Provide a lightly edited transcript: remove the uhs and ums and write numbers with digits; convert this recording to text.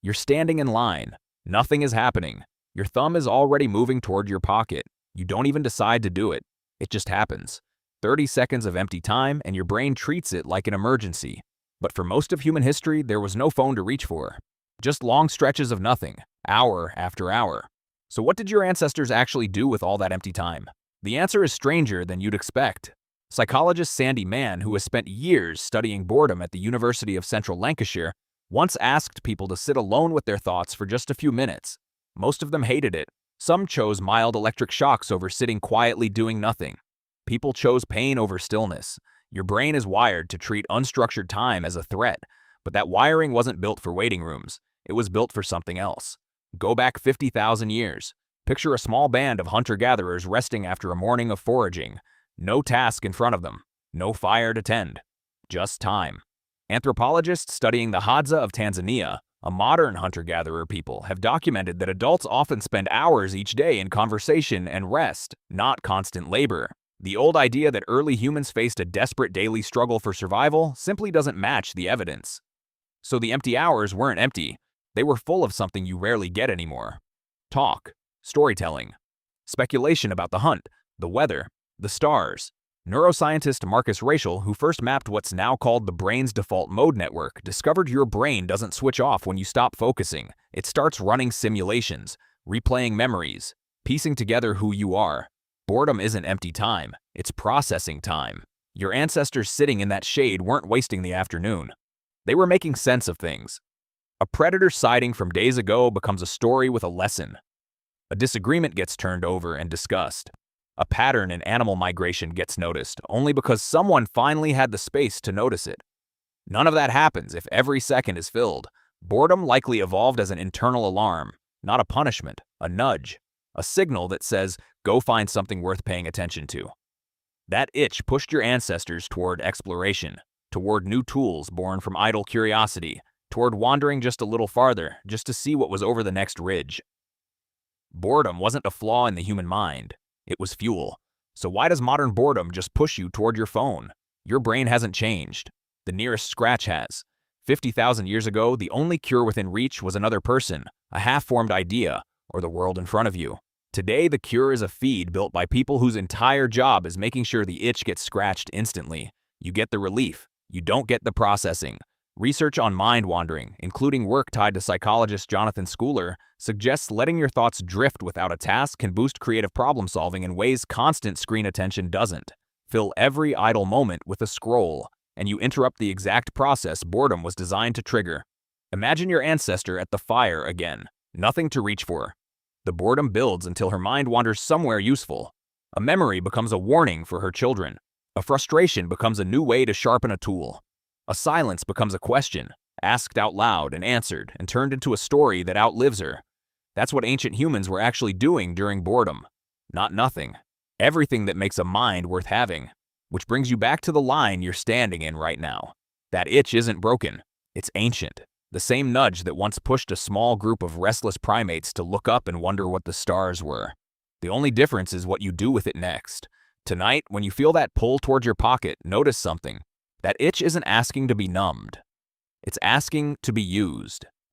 You're standing in line. Nothing is happening. Your thumb is already moving toward your pocket. You don't even decide to do it. It just happens. 30 seconds of empty time, and your brain treats it like an emergency. But for most of human history, there was no phone to reach for. Just long stretches of nothing, hour after hour. So what did your ancestors actually do with all that empty time? The answer is stranger than you'd expect. Psychologist Sandi Mann, who has spent years studying boredom at the University of Central Lancashire, once asked people to sit alone with their thoughts for just a few minutes. Most of them hated it. Some chose mild electric shocks over sitting quietly doing nothing. People chose pain over stillness. Your brain is wired to treat unstructured time as a threat, but that wiring wasn't built for waiting rooms. It was built for something else. Go back 50,000 years. Picture a small band of hunter-gatherers resting after a morning of foraging. No task in front of them. No fire to tend. Just time. Anthropologists studying the Hadza of Tanzania, a modern hunter-gatherer people, have documented that adults often spend hours each day in conversation and rest, not constant labor. The old idea that early humans faced a desperate daily struggle for survival simply doesn't match the evidence. So the empty hours weren't empty. They were full of something you rarely get anymore. Talk, storytelling, speculation about the hunt, the weather, the stars. Neuroscientist Marcus Raichle, who first mapped what's now called the brain's default mode network, discovered your brain doesn't switch off when you stop focusing. It starts running simulations, replaying memories, piecing together who you are. Boredom isn't empty time, it's processing time. Your ancestors sitting in that shade weren't wasting the afternoon. They were making sense of things. A predator sighting from days ago becomes a story with a lesson. A disagreement gets turned over and discussed. A pattern in animal migration gets noticed only because someone finally had the space to notice it. None of that happens if every second is filled. Boredom likely evolved as an internal alarm, not a punishment, a nudge, a signal that says, go find something worth paying attention to. That itch pushed your ancestors toward exploration, toward new tools born from idle curiosity, toward wandering just a little farther, just to see what was over the next ridge. Boredom wasn't a flaw in the human mind. It was fuel. So why does modern boredom just push you toward your phone? Your brain hasn't changed. The nearest scratch has. 50,000 years ago, the only cure within reach was another person, a half-formed idea, or the world in front of you. Today, the cure is a feed built by people whose entire job is making sure the itch gets scratched instantly. You get the relief. You don't get the processing. Research on mind wandering, including work tied to psychologist Jonathan Schooler, suggests letting your thoughts drift without a task can boost creative problem-solving in ways constant screen attention doesn't. Fill every idle moment with a scroll, and you interrupt the exact process boredom was designed to trigger. Imagine your ancestor at the fire again. Nothing to reach for. The boredom builds until her mind wanders somewhere useful. A memory becomes a warning for her children. A frustration becomes a new way to sharpen a tool. A silence becomes a question, asked out loud and answered, and turned into a story that outlives her. That's what ancient humans were actually doing during boredom. Not nothing. Everything that makes a mind worth having. Which brings you back to the line you're standing in right now. That itch isn't broken. It's ancient. The same nudge that once pushed a small group of restless primates to look up and wonder what the stars were. The only difference is what you do with it next. Tonight, when you feel that pull towards your pocket, notice something. That itch isn't asking to be numbed. It's asking to be used.